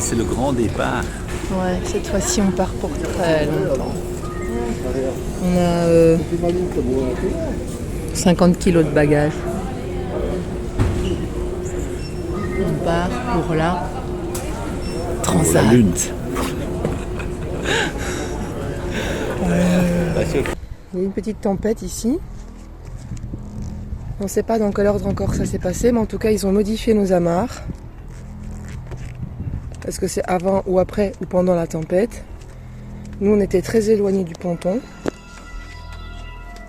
C'est le grand départ. Ouais, cette fois-ci on part pour très longtemps. On a 50 kilos de bagages. On part pour la Transat. La lune. Il y a une petite tempête ici. On ne sait pas dans quel ordre encore ça s'est passé, mais en tout cas ils ont modifié nos amarres. Est-ce que c'est avant ou après ou pendant la tempête? Nous on était très éloignés du ponton.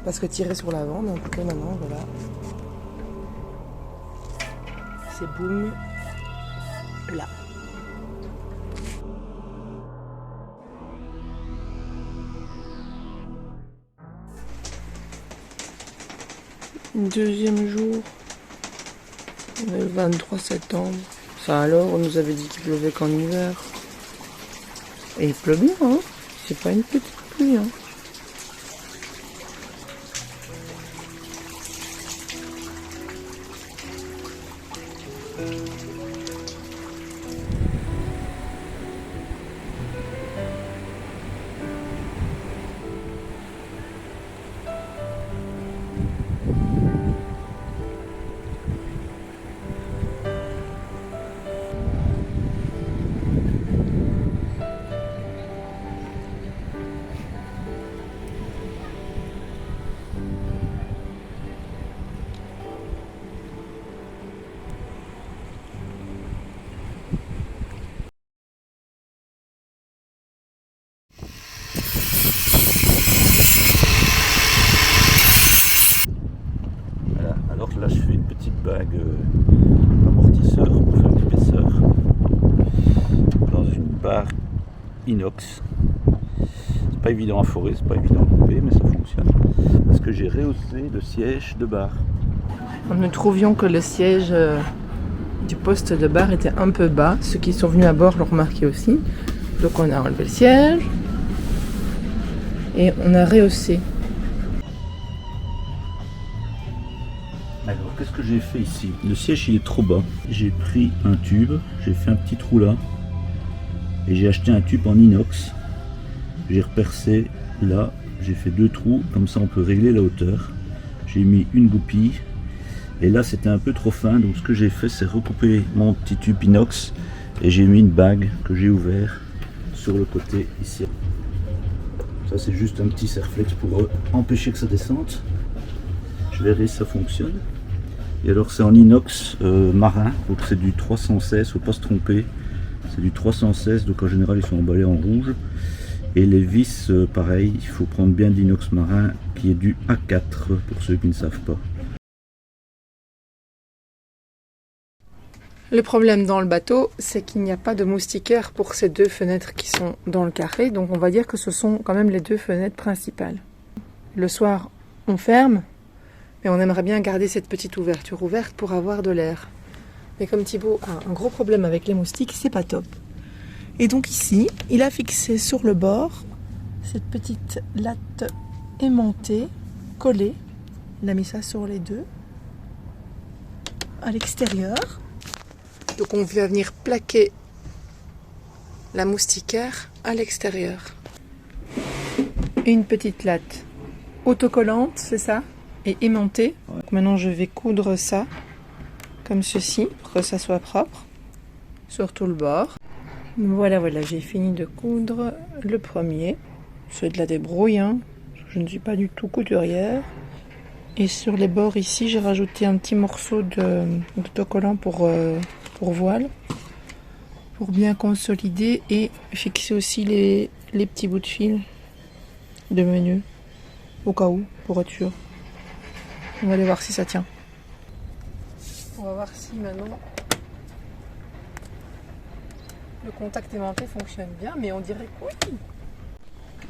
Parce que tiré sur l'avant, mais en tout cas maintenant voilà. C'est boum là. Deuxième jour, on est le 23 septembre. Ça alors, on nous avait dit qu'il pleuvait qu'en hiver. Et il pleut bien, hein. C'est pas une petite pluie, hein. Voilà. Alors là, je fais une petite bague amortisseur pour faire l'épaisseur dans une barre inox. C'est pas évident à forer, c'est pas évident à couper, mais ça fonctionne. Parce que j'ai rehaussé le siège de barre. Nous trouvions que le siège du poste de bar était un peu bas. Ceux qui sont venus à bord l'ont remarqué aussi. Donc on a enlevé le siège et on a rehaussé. Alors, qu'est-ce que j'ai fait ici? Le siège il est trop bas. J'ai pris un tube, j'ai fait un petit trou là, et j'ai acheté un tube en inox. J'ai repercé là, j'ai fait 2 trous, comme ça on peut régler la hauteur. J'ai mis une goupille, et là c'était un peu trop fin, donc ce que j'ai fait c'est recouper mon petit tube inox, et j'ai mis une bague que j'ai ouvert sur le côté ici. Ça c'est juste un petit serre-flex pour empêcher que ça descende. Je verrai si ça fonctionne. Et alors c'est en inox marin, donc c'est du 316, faut pas se tromper. C'est du 316, donc en général ils sont emballés en rouge. Et les vis, pareil, il faut prendre bien de l'inox marin qui est du A4 pour ceux qui ne savent pas. Le problème dans le bateau, c'est qu'il n'y a pas de moustiquaire pour ces 2 fenêtres qui sont dans le carré. Donc on va dire que ce sont quand même les 2 fenêtres principales. Le soir, on ferme, mais on aimerait bien garder cette petite ouverture ouverte pour avoir de l'air. Mais comme Thibaut a un gros problème avec les moustiques, c'est pas top. Et donc ici, il a fixé sur le bord cette petite latte aimantée, collée. Il a mis ça sur les 2, à l'extérieur. Donc on va venir plaquer la moustiquaire à l'extérieur. Une petite latte autocollante, c'est ça, et aimantée. Ouais. Maintenant je vais coudre ça comme ceci pour que ça soit propre sur tout le bord. Voilà, j'ai fini de coudre le premier. C'est de la débrouille, hein. Je ne suis pas du tout couturière. Et sur les bords ici, j'ai rajouté un petit morceau d'autocollant pour voile, pour bien consolider et fixer aussi les petits bouts de fil de menu, au cas où, pour être sûr. On va aller voir si ça tient. On va voir si maintenant le contact aimanté fonctionne bien, mais on dirait que oui.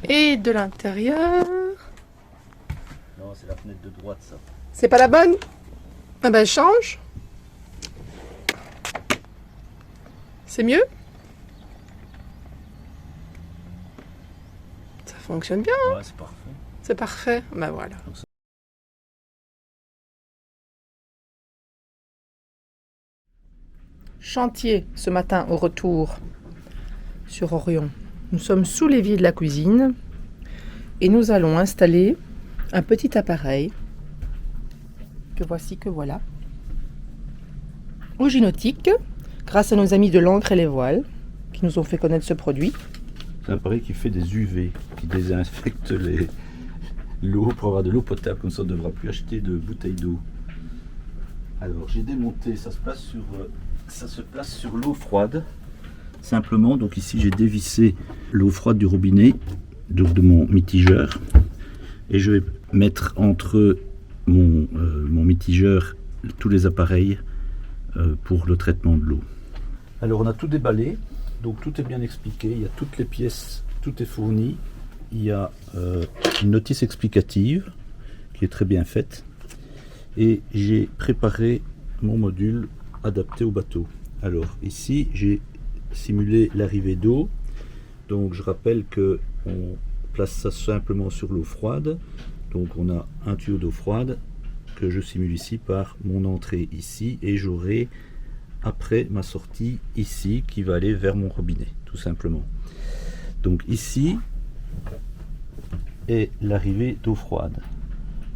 Et de l'intérieur... Non, c'est la fenêtre de droite ça. C'est pas la bonne? Ah ben change. C'est mieux? Ça fonctionne bien, hein? Ouais, c'est parfait. C'est parfait, ben voilà. Chantier ce matin au retour. sur Orion. Nous sommes sous l'évier de la cuisine et nous allons installer un petit appareil que voici, que voilà, Oginautique, grâce à nos amis de l'encre et les voiles qui nous ont fait connaître ce produit. C'est un appareil qui fait des UV, qui désinfecte l'eau pour avoir de l'eau potable, comme ça on ne devra plus acheter de bouteilles d'eau. Alors j'ai démonté, ça se place sur l'eau froide, simplement. Donc ici j'ai dévissé l'eau froide du robinet, donc de mon mitigeur, et je vais mettre entre mon mitigeur tous les appareils pour le traitement de l'eau. Alors on a tout déballé, donc tout est bien expliqué, il y a toutes les pièces, tout est fourni, il y a une notice explicative qui est très bien faite, et j'ai préparé mon module adapté au bateau. Alors ici j'ai simulé l'arrivée d'eau, donc je rappelle que on place ça simplement sur l'eau froide, donc on a un tuyau d'eau froide que je simule ici par mon entrée ici, et j'aurai après ma sortie ici qui va aller vers mon robinet, tout simplement. Donc ici est l'arrivée d'eau froide.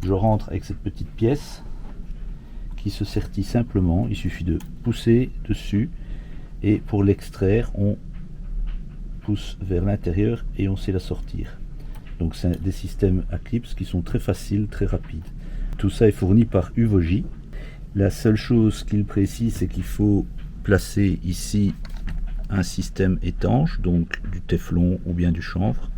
Je rentre avec cette petite pièce qui se sertit simplement, il suffit de pousser dessus, et pour l'extraire on pousse vers l'intérieur et on sait la sortir. Donc c'est des systèmes à clips qui sont très faciles, très rapides. Tout ça est fourni par Uvogi. La seule chose qu'il précise, c'est qu'il faut placer ici un système étanche, donc du téflon ou bien du chanvre.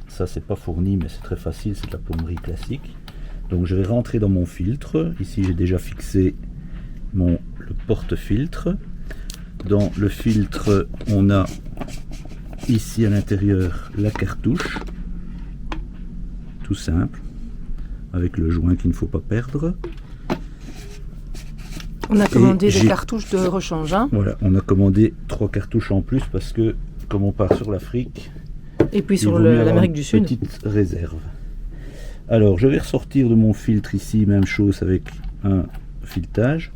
Ça c'est pas fourni, mais c'est très facile, c'est de la plomberie classique. Donc je vais rentrer dans mon filtre. Ici j'ai déjà fixé le porte-filtre. Dans le filtre, on a ici à l'intérieur la cartouche, tout simple, avec le joint qu'il ne faut pas perdre. On a commandé des cartouches de rechange. Hein. Voilà, on a commandé 3 cartouches en plus parce que comme on part sur l'Afrique, et puis sur l'Amérique du Sud, une petite réserve. Alors je vais ressortir de mon filtre ici, même chose avec un filetage.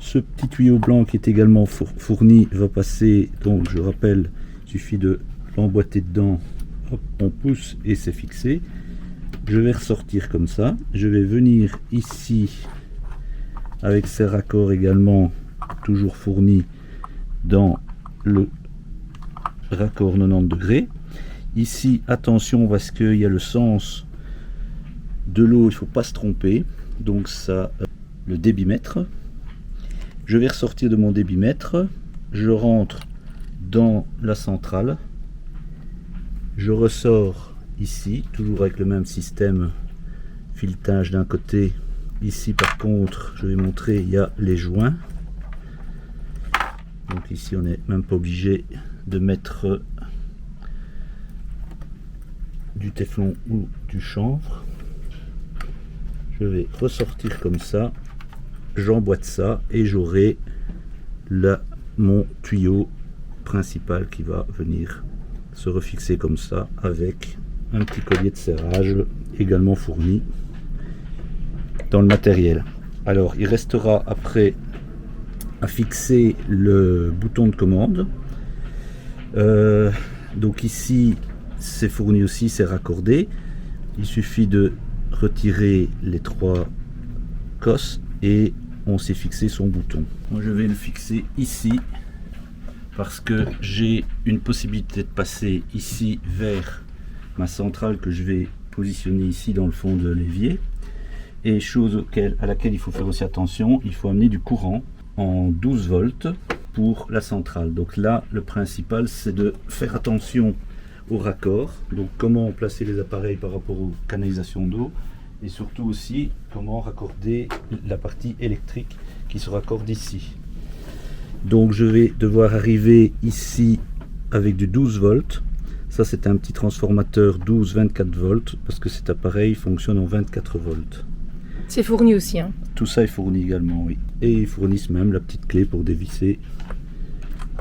Ce petit tuyau blanc qui est également fourni va passer, donc je rappelle, il suffit de l'emboîter dedans, hop, on pousse et c'est fixé. Je vais ressortir comme ça, je vais venir ici avec ces raccords également toujours fournis dans le raccord 90 degrés. Ici attention parce qu'il y a le sens de l'eau, il ne faut pas se tromper, donc ça, le débitmètre. Je vais ressortir de mon débitmètre, je rentre dans la centrale, je ressors ici, toujours avec le même système filetage d'un côté. Ici par contre, je vais montrer, il y a les joints. Donc ici on n'est même pas obligé de mettre du téflon ou du chanvre. Je vais ressortir comme ça. J'emboîte ça et j'aurai là mon tuyau principal qui va venir se refixer comme ça avec un petit collier de serrage également fourni dans le matériel. Alors il restera après à fixer le bouton de commande. Donc ici c'est fourni aussi, c'est raccordé. Il suffit de retirer les 3 cosses et on s'est fixé son bouton. Moi je vais le fixer ici parce que j'ai une possibilité de passer ici vers ma centrale que je vais positionner ici dans le fond de l'évier. Et chose à laquelle il faut faire aussi attention, il faut amener du courant en 12 volts pour la centrale. Donc là le principal c'est de faire attention au raccord, donc comment placer les appareils par rapport aux canalisations d'eau, et surtout aussi comment raccorder la partie électrique qui se raccorde ici. Donc je vais devoir arriver ici avec du 12 volts. Ça c'est un petit transformateur 12-24 volts parce que cet appareil fonctionne en 24 volts. C'est fourni aussi. Hein. Tout ça est fourni également, oui. Et ils fournissent même la petite clé pour dévisser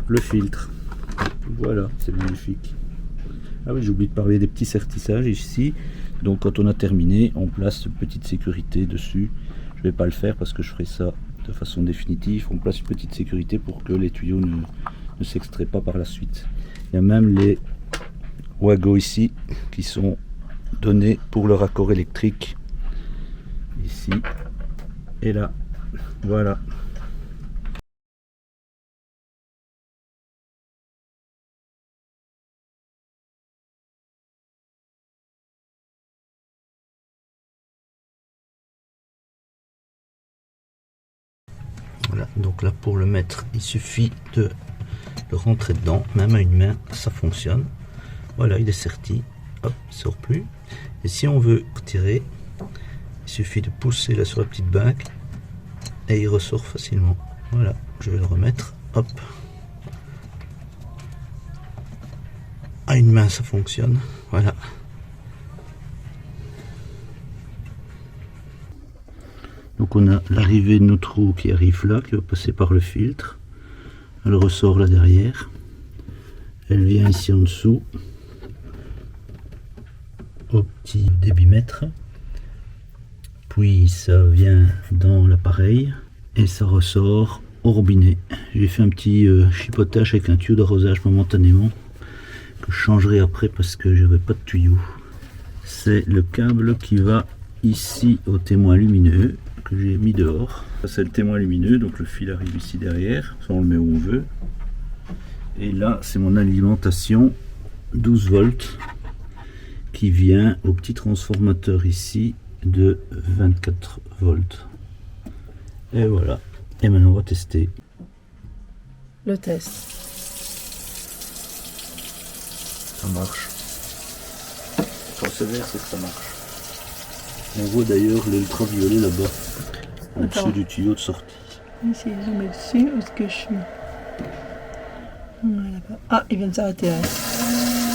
le filtre. Voilà, c'est magnifique. Ah oui, j'ai oublié de parler des petits sertissages ici. Donc quand on a terminé, on place une petite sécurité dessus. Je ne vais pas le faire parce que je ferai ça de façon définitive. On place une petite sécurité pour que les tuyaux ne s'extrait pas par la suite. Il y a même les Wago ici qui sont donnés pour le raccord électrique ici et là. Voilà. Voilà, donc là pour le mettre, il suffit de le rentrer dedans, même à une main, ça fonctionne. Voilà, il est serti, hop, il sort plus. Et si on veut retirer, il suffit de pousser là sur la petite bague et il ressort facilement. Voilà, je vais le remettre, hop. À une main, ça fonctionne, voilà. Donc on a l'arrivée de notre eau qui arrive là, qui va passer par le filtre. Elle ressort là derrière. Elle vient ici en dessous, au petit débitmètre. Puis ça vient dans l'appareil et ça ressort au robinet. J'ai fait un petit chipotage avec un tuyau d'arrosage momentanément, que je changerai après parce que j'avais pas de tuyau. C'est le câble qui va ici au témoin lumineux que j'ai mis dehors. Ça c'est le témoin lumineux, donc le fil arrive ici derrière, ça on le met où on veut. Et là c'est mon alimentation 12 volts qui vient au petit transformateur ici de 24 volts. Et voilà, et maintenant on va tester. Le test. Ça marche. Quand c'est vert, c'est que ça marche. On voit d'ailleurs l'ultraviolet là-bas, au-dessus du tuyau de sortie. Ici, je mets dessus, où est-ce que je suis? Voilà. Ah, il vient de s'arrêter là.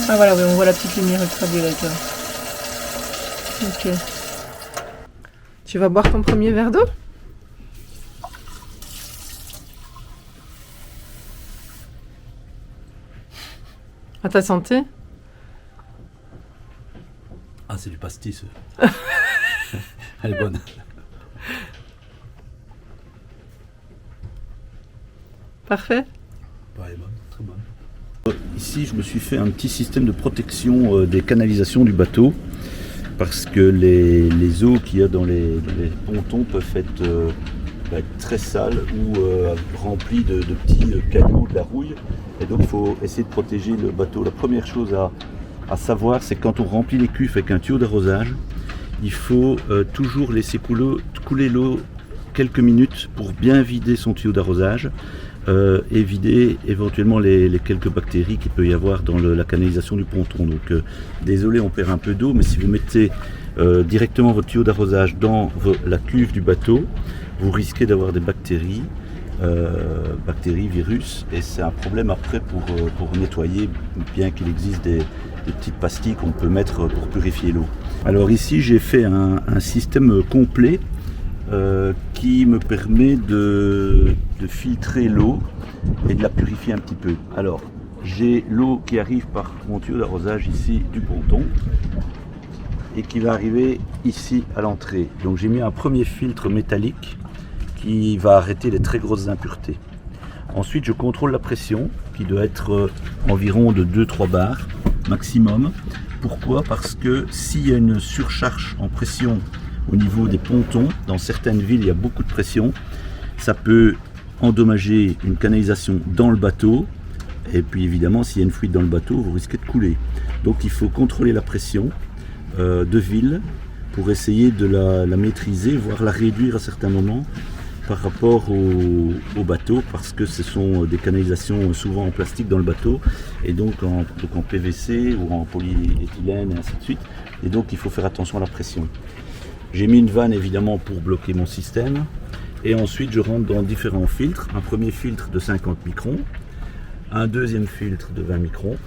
Ah voilà, oui, on voit la petite lumière ultraviolette là. Ok. Tu vas boire ton premier verre d'eau? À ta santé? Ah, c'est du pastis. Elle est bonne. Parfait. Ouais, elle est bonne, très bonne. Ici, je me suis fait un petit système de protection des canalisations du bateau parce que les eaux qu'il y a dans les pontons peuvent être très sales ou remplies de petits cailloux, de la rouille. Et donc, il faut essayer de protéger le bateau. La première chose à savoir, c'est que quand on remplit les cuves avec un tuyau d'arrosage, il faut toujours laisser couler l'eau quelques minutes pour bien vider son tuyau d'arrosage et vider éventuellement les quelques bactéries qu'il peut y avoir dans la canalisation du ponton. Donc désolé, on perd un peu d'eau, mais si vous mettez directement votre tuyau d'arrosage dans la cuve du bateau, vous risquez d'avoir des bactéries, virus, et c'est un problème après pour nettoyer, bien qu'il existe des petites pastilles qu'on peut mettre pour purifier l'eau. Alors ici j'ai fait un système complet qui me permet de filtrer l'eau et de la purifier un petit peu. Alors j'ai l'eau qui arrive par mon tuyau d'arrosage ici du ponton et qui va arriver ici à l'entrée. Donc j'ai mis un premier filtre métallique qui va arrêter les très grosses impuretés. Ensuite je contrôle la pression qui doit être environ de 2-3 bars maximum. Pourquoi? Parce que s'il y a une surcharge en pression au niveau des pontons, dans certaines villes il y a beaucoup de pression, ça peut endommager une canalisation dans le bateau, et puis évidemment s'il y a une fuite dans le bateau, vous risquez de couler. Donc il faut contrôler la pression de ville pour essayer de la maîtriser, voire la réduire à certains moments par rapport au bateau, parce que ce sont des canalisations souvent en plastique dans le bateau, et donc en PVC ou en polyéthylène et ainsi de suite, et donc il faut faire attention à la pression. J'ai mis une vanne évidemment pour bloquer mon système, et ensuite je rentre dans différents filtres. Un premier filtre de 50 microns, un deuxième filtre de 20 microns,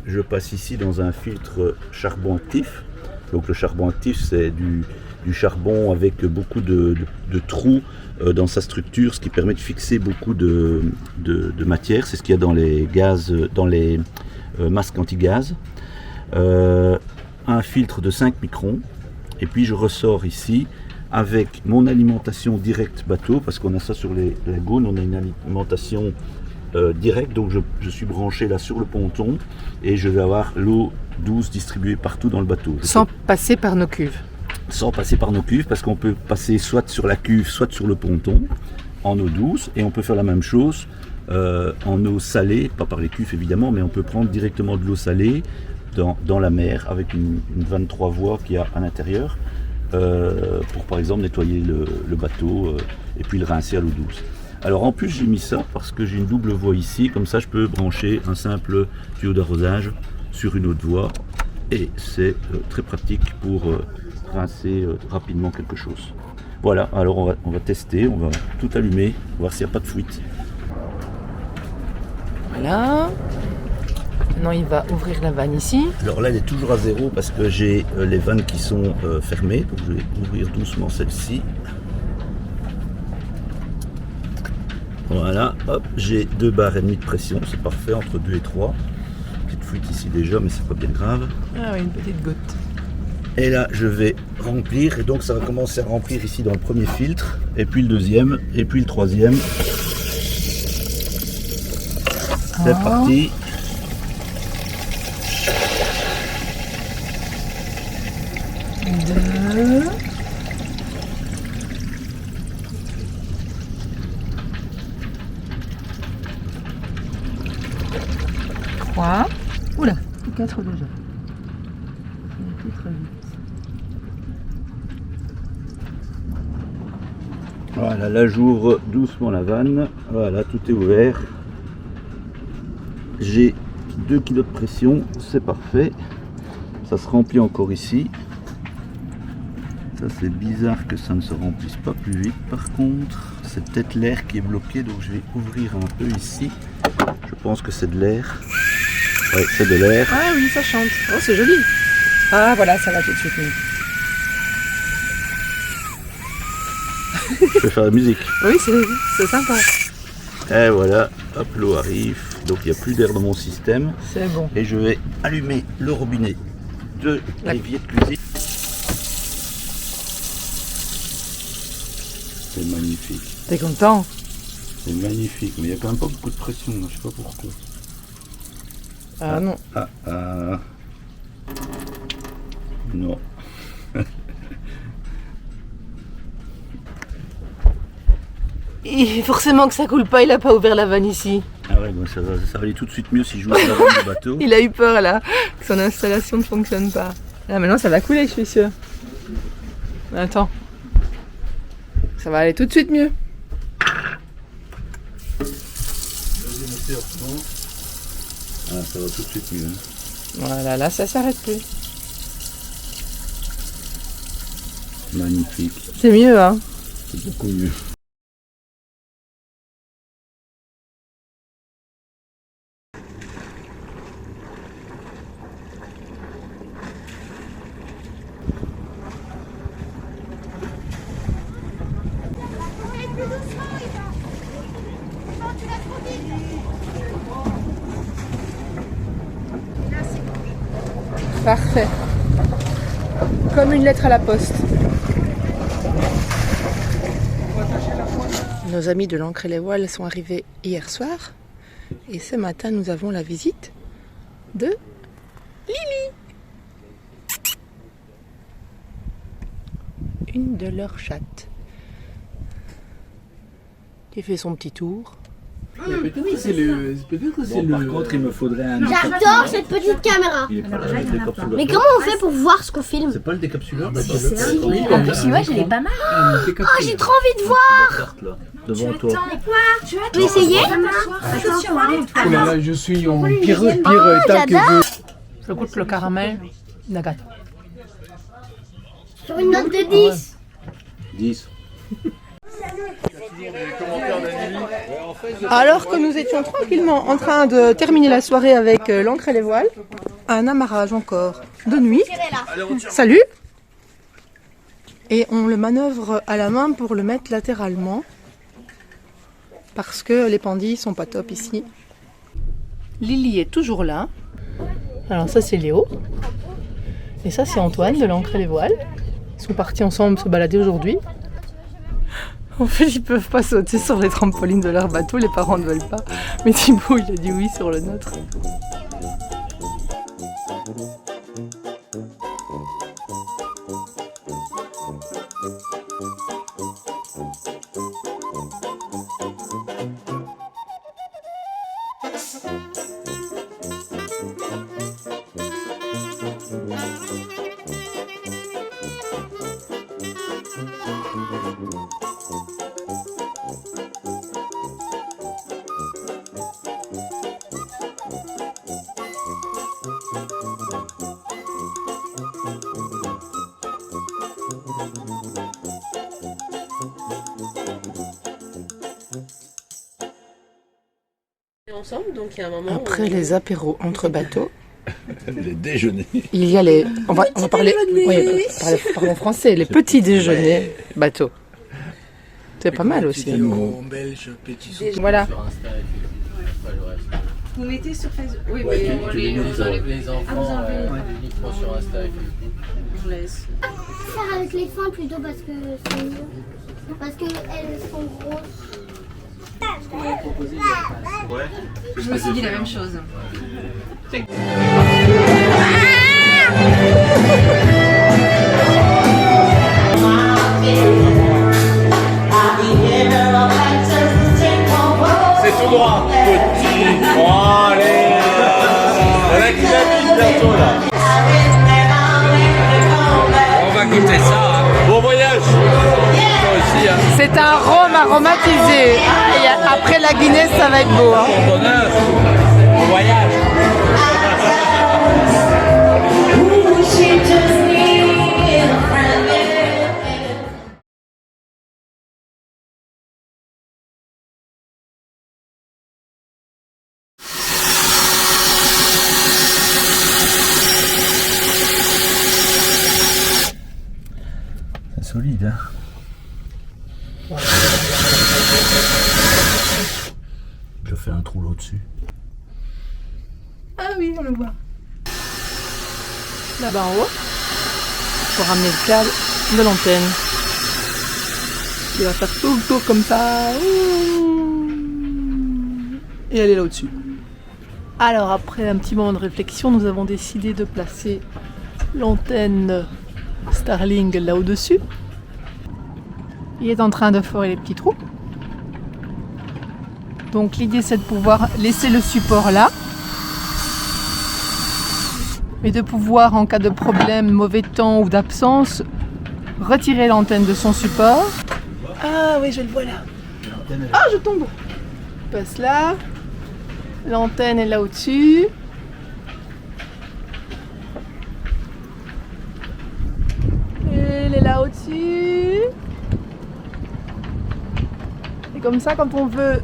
je passe ici dans un filtre charbon actif. Donc le charbon actif c'est du charbon avec beaucoup de trous dans sa structure, ce qui permet de fixer beaucoup de matière. C'est ce qu'il y a dans les gaz, dans les masques anti-gaz. Un filtre de 5 microns, et puis je ressors ici avec mon alimentation directe bateau, parce qu'on a ça sur la gaune, on a une alimentation direct, donc je suis branché là sur le ponton et je vais avoir l'eau douce distribuée partout dans le bateau. Sans passer par nos cuves. Sans passer par nos cuves, parce qu'on peut passer soit sur la cuve, soit sur le ponton, en eau douce, et on peut faire la même chose en eau salée, pas par les cuves évidemment, mais on peut prendre directement de l'eau salée dans la mer avec une 23 voies qu'il y a à l'intérieur pour par exemple nettoyer le bateau et puis le rincer à l'eau douce. Alors en plus j'ai mis ça parce que j'ai une double voie ici, comme ça je peux brancher un simple tuyau d'arrosage sur une autre voie et c'est très pratique pour rincer rapidement quelque chose. Voilà, alors on va tester, on va tout allumer, voir s'il n'y a pas de fuite. Voilà. Maintenant il va ouvrir la vanne ici. Alors là elle est toujours à zéro parce que j'ai les vannes qui sont fermées, donc je vais ouvrir doucement celle-ci. Voilà, hop, j'ai 2 bars et demi de pression, c'est parfait, entre 2 et 3. Petite fuite ici déjà, mais c'est pas bien grave. Ah oui, une petite goutte. Et là, je vais remplir, et donc ça va commencer à remplir ici dans le premier filtre, et puis le deuxième, et puis le troisième. C'est parti. Deux. 3. Oula, 4 déjà. Ça a été très vite. Voilà, là j'ouvre doucement la vanne. Voilà, tout est ouvert. J'ai 2 kg de pression, c'est parfait. Ça se remplit encore ici. Ça c'est bizarre que ça ne se remplisse pas plus vite par contre. C'est peut-être l'air qui est bloqué, donc je vais ouvrir un peu ici. Je pense que c'est de l'air. Oui, c'est de l'air. Ah oui, ça chante. Oh, c'est joli. Ah voilà, ça va tout de suite mieux. Je vais faire la musique. Oui, c'est sympa. Et voilà, hop, l'eau arrive. Donc il n'y a plus d'air dans mon système. C'est bon. Et je vais allumer le robinet de l'évier de cuisine. C'est magnifique. T'es content? C'est magnifique, mais il n'y a quand même pas beaucoup de pression, je ne sais pas pourquoi. Ah non. Non. Et forcément que ça coule pas, il a pas ouvert la vanne ici. Ah ouais, bon, ça va aller tout de suite mieux si j'ouvre la vanne du bateau. Il a eu peur là, que son installation ne fonctionne pas. Là maintenant ça va couler, je suis sûre. Attends. Ça va aller tout de suite mieux. Ah, ça va tout de suite mieux. Voilà, là ça s'arrête plus. Magnifique. C'est mieux, hein? C'est beaucoup mieux. Parfait. Comme une lettre à la poste. Nos amis de l'Ancre et les Voiles sont arrivés hier soir. Et ce matin, nous avons la visite de Lily. Une de leurs chattes. Qui fait son petit tour. Peut-être que c'est le. Par contre, il me faudrait un. J'adore cette petite caméra. Il est pas là, le décapsuleur. Mais comment on fait pour voir ce qu'on filme? C'est pas le décapsuleur? En plus, ouais, il est pas mal. Ah, j'ai trop envie de voir. Carte là, devant toi. Tu peux essayer? Oh là là, je suis en pire état que vous. Ça goûte le caramel d'Agathe. Sur une note de 10. 10. Alors que nous étions tranquillement en train de terminer la soirée avec l'Ancre et les Voiles, un amarrage encore de nuit. Salut! Et on le manœuvre à la main pour le mettre latéralement parce que les pendilles sont pas top ici. Lily est toujours là. Alors ça c'est Léo. Et ça c'est Antoine de l'Ancre et les Voiles. Ils sont partis ensemble se balader aujourd'hui. En fait, ils peuvent pas sauter sur les trampolines de leur bateau, les parents ne veulent pas. Mais Thibaut, il a dit oui sur le nôtre. Ensemble, donc il y a un moment Après les apéros entre bateaux, Les déjeuners. il y a les... On va parler... Oui, parler français. Les petits déjeuners bateaux. C'est pas mal aussi. belge, petit Voilà. Sur Insta et puis après le reste. vous mettez sur Facebook. Oui, Ouais, mais tu les mets les enfants uniquement sur Insta et Facebook. on laisse. Faire avec les fins plutôt parce que c'est mieux. Parce qu'elles sont grosses. Je me suis dit la même chose. C'est tout droit, petit. Oh, allez. Il y en a qui l'habillent bientôt là. On va goûter ça. Hein. Bon voyage. Toi aussi. Hein. C'est un rhum aromatisé. Et après la Guinness, ça va être beau. Hein. Bon bonheur. Bon voyage. C'est solide, hein. Je fais un trou là-dessus. Ah oui, on le voit. Là-bas en haut, il faut ramener le câble de l'antenne. Il va faire tout le tour comme ça. Et elle est là au-dessus. Alors après un petit moment de réflexion, nous avons décidé de placer l'antenne Starlink là au-dessus. Il est en train de forer les petits trous. Donc l'idée c'est de pouvoir laisser le support là. Et de pouvoir, en cas de problème, mauvais temps ou d'absence, retirer l'antenne de son support. Ah oui, je le vois là. Ah, je tombe. Je passe là. L'antenne est là au-dessus. Elle est là au-dessus. Et comme ça, quand on veut,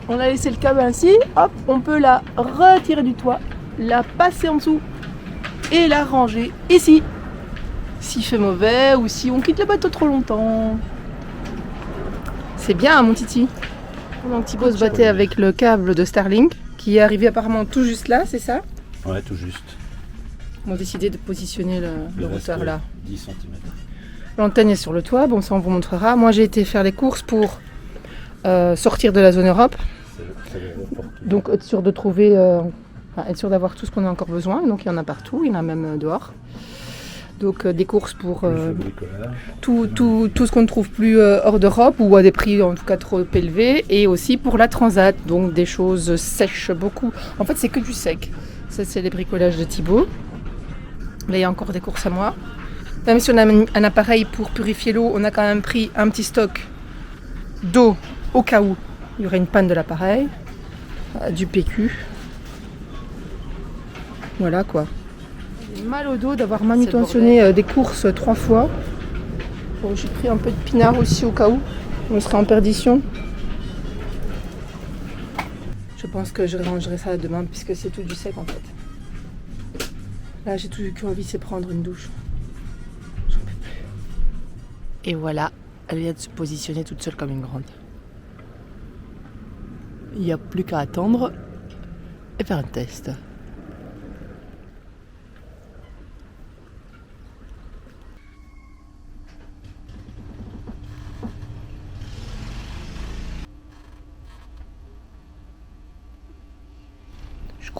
on a laissé le câble ainsi, hop, on peut la retirer du toit, la passer en dessous et la ranger ici. S'il fait mauvais ou si on quitte le bateau trop longtemps. C'est bien, mon titi. Pendant que Thibaut se battait avec le câble de Starlink, qui est arrivé apparemment tout juste là, c'est ça? Ouais, tout juste. On a décidé de positionner le reste, routeur là. 10 cm. L'antenne est sur le toit, bon ça on vous montrera. Moi j'ai été faire les courses pour sortir de la zone Europe. Donc être sûr de trouver, être sûr d'avoir tout ce qu'on a encore besoin. Donc il y en a partout, il y en a même dehors. Donc des courses pour tout ce qu'on ne trouve plus hors d'Europe ou à des prix en tout cas trop élevés. Et aussi pour la transat, donc des choses sèches beaucoup. En fait c'est que du sec. Ça c'est les bricolages de Thibaut. Là il y a encore des courses à moi. Même si on a un appareil pour purifier l'eau, on a quand même pris un petit stock d'eau au cas où il y aurait une panne de l'appareil, du PQ. Voilà quoi. J'ai mal au dos d'avoir manutentionné des courses 3 fois. Bon, j'ai pris un peu de pinard aussi au cas où on serait en perdition. Je pense que je rangerai ça demain puisque c'est tout du sec en fait. Là j'ai tout qu'envie c'est prendre une douche. J'en peux plus. Et voilà, elle vient de se positionner toute seule comme une grande. Il n'y a plus qu'à attendre et faire un test.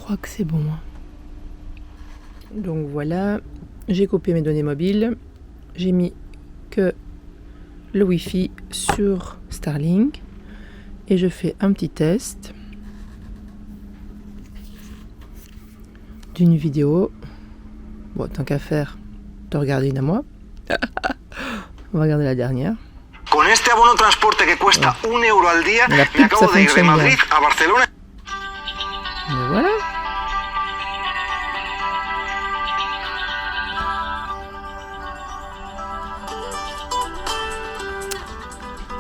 crois que c'est bon. Donc voilà, j'ai copié mes données mobiles. J'ai mis que le Wi-Fi sur Starlink. Et je fais un petit test d'une vidéo. Bon, tant qu'à faire, de regarder une à moi. On va regarder la dernière. Con este abono transporte que cuesta 1 euro al día, La me pub, acabo ça de ir de fonctionne Madrid bien. a Barcelona. Et voilà.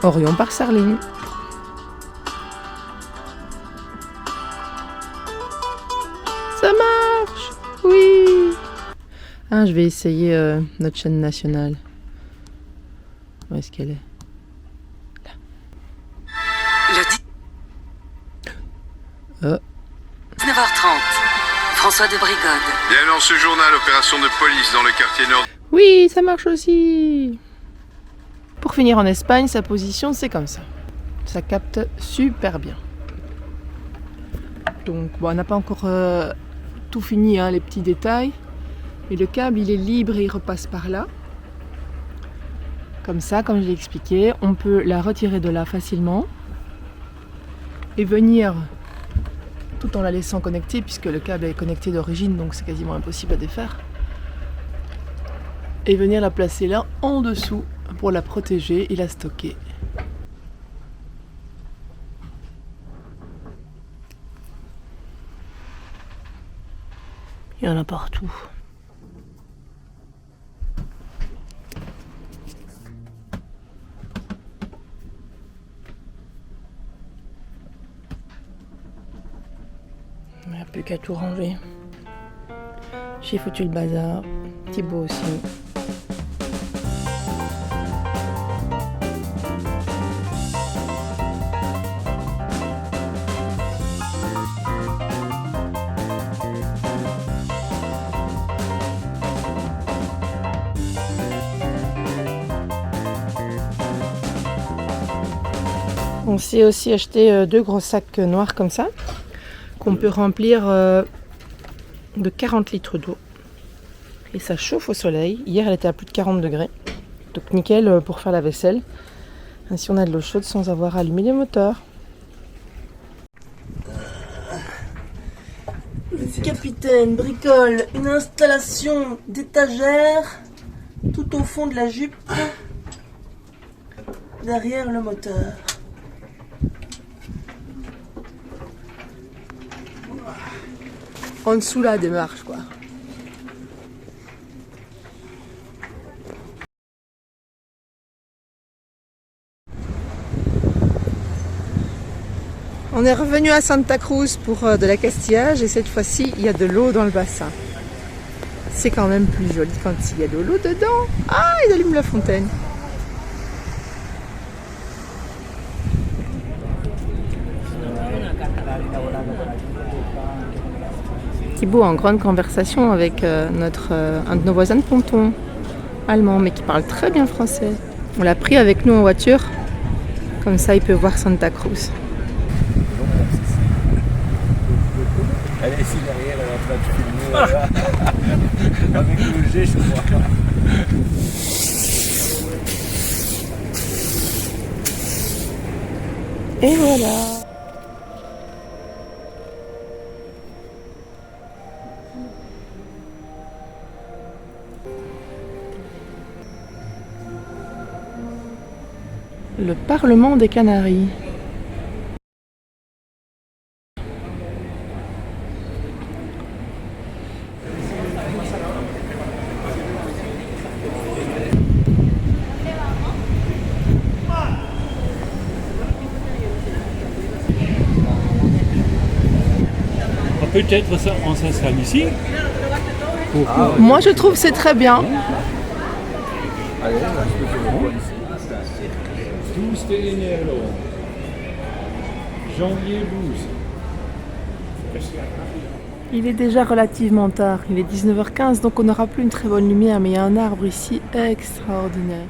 Orion par Starlink. Ça marche. Oui. Ah, je vais essayer notre chaîne nationale. Où est-ce qu'elle est? Le 19h30, François de Brigode. Bien dans ce journal, opération de police dans le quartier nord. Oui, ça marche aussi. Pour finir en Espagne, sa position c'est comme ça. Ça capte super bien. Donc bon, on n'a pas encore tout fini, hein, les petits détails. Mais le câble il est libre et il repasse par là. Comme ça, comme je l'ai expliqué, on peut la retirer de là facilement. Et venir, tout en la laissant connectée, puisque le câble est connecté d'origine, donc c'est quasiment impossible à défaire. Et venir la placer là, en dessous, pour la protéger et la stocker. Il y en a partout. Il n'y a plus qu'à tout ranger. J'ai foutu le bazar. Thibaut aussi. On s'est aussi acheté 2 gros sacs noirs comme ça, qu'on peut remplir de 40 litres d'eau. Et ça chauffe au soleil. Hier, elle était à plus de 40 degrés. Donc nickel pour faire la vaisselle. Ainsi, on a de l'eau chaude sans avoir allumé les moteurs. Le capitaine bricole une installation d'étagère tout au fond de la jupe, derrière le moteur. En dessous là, des marches quoi. On est revenu à Santa Cruz pour de l'accastillage et cette fois-ci il y a de l'eau dans le bassin. C'est quand même plus joli quand il y a de l'eau dedans. Ah, il allume la fontaine. Thibaut en grande conversation avec un de nos voisins de ponton, allemand, mais qui parle très bien français. On l'a pris avec nous en voiture, comme ça il peut voir Santa Cruz. Elle est ici derrière, elle est en train de filmer avec le jet, je crois. Et voilà. Le Parlement des Canaries. Peut-être ça, on s'installe ici. Moi je trouve que c'est très bien. Allez, est-ce que tu vois ici 12 de enero. Janvier 12. Il est déjà relativement tard, il est 19h15 donc on n'aura plus une très bonne lumière, mais il y a un arbre ici extraordinaire.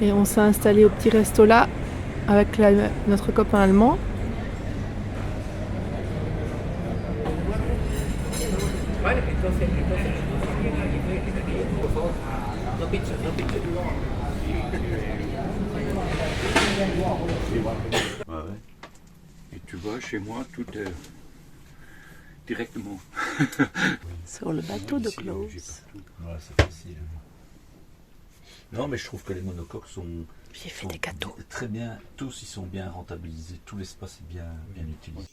Et on s'est installé au petit resto là avec notre copain allemand. Tu vois, chez moi, tout est directement. Sur le bateau de Klaus. Ouais, c'est facile. Non, mais je trouve que les monocoques sont... J'ai fait des gâteaux. Très bien, tous ils sont bien rentabilisés, tout l'espace est bien utilisé.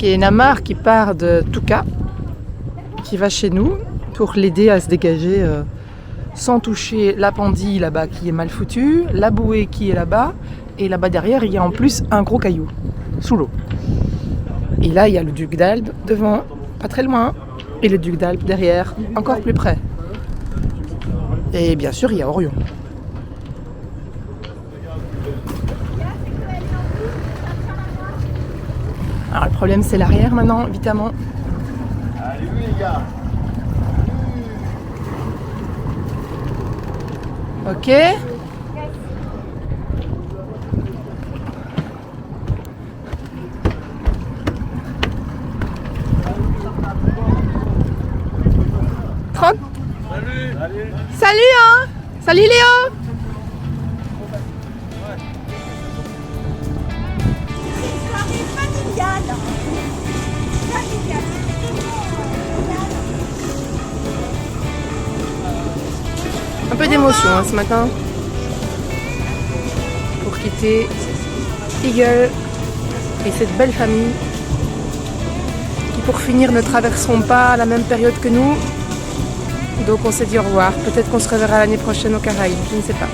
Il y a une amarre qui part de Touka, qui va chez nous pour l'aider à se dégager sans toucher la pendille là-bas qui est mal foutue, la bouée qui est là-bas, et là-bas derrière il y a en plus un gros caillou sous l'eau. Et là il y a le duc d'Albe devant, pas très loin, et le duc d'Albe derrière, encore plus près. Et bien sûr il y a Orion. Alors le problème c'est l'arrière maintenant, évidemment. Allez les gars. Ok. Salut hein. Salut Léo. Un peu d'émotion hein, ce matin pour quitter Eagle et cette belle famille qui pour finir ne traverseront pas à la même période que nous. Donc on s'est dit au revoir. Peut-être qu'on se reverra l'année prochaine aux Caraïbes, je ne sais pas.